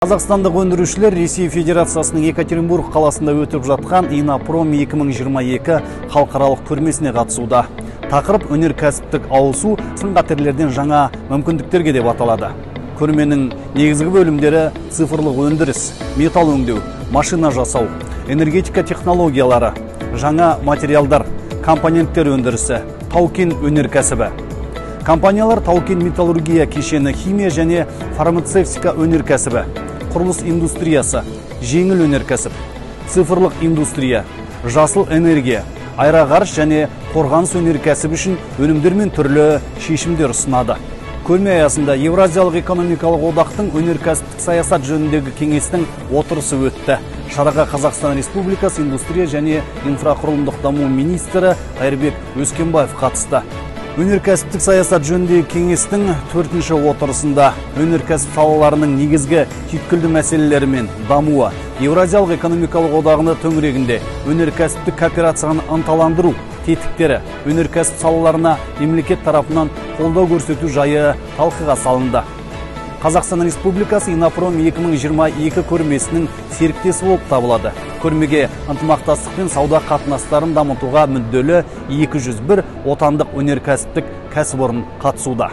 Қазақстандық өндірушілер Ресей Федерациясының Екатеринбург қаласында өтіп жатқан Иннопром 2022 халықаралық көрмесіне қатысуда. Тақырып өнеркәсіптік ауысу сын-қатерлерден жаңа мүмкіндіктерге деп аталады. Көрменің негізгі бөлімдері цифрлық өндіріс, металл өңдеу, машина жасау, энергетика технологиялары, жаңа материалдар, компоненттер өндірісі, тау-кен өнеркәсібі. Компаниялар тау-кен металлургия кешені, химия және фармацевтика өнеркәсібі, құрылыс индустриясы, жеңіл өнеркәсіп, цифрлық индустрия, жасыл энергия, аэроғарыш және қорғаныс өнеркәсібі үшін өнімдер мен түрлі шешімдер ұсынады. Көрме аясында Евразиялық экономикалық одақтың өнеркәсіптік саясат жөніндегі кеңестің отырысы өтті. Шараға Қазақстан Республикасы индустрия және инфрақұрылымдық даму министрі Қайырбек Өскенбаев қатысты. Өнеркәсіптік саясат жөніндегі кеңестің 4-ші отырысында өнеркәсіп салаларының негізгі түйткілді мәселелері мен дамуы, Евразиялық экономикалық одағының төңірегінде өнеркәсіптік кооперацияны ынталандыру тетіктері, өнеркәсіп салаларына мемлекет тарапынан қолдау көрсету жайы талқыға салынды. Қазақстан Республикасы Иннопром 2022 көрмесінің серіктесі болып табылады. Көрмеге ынтымақтастық пен сауда қатынастарын дамытуға мүдделі 201 отандық өнеркәсіптік кәсіпорын қатысуда.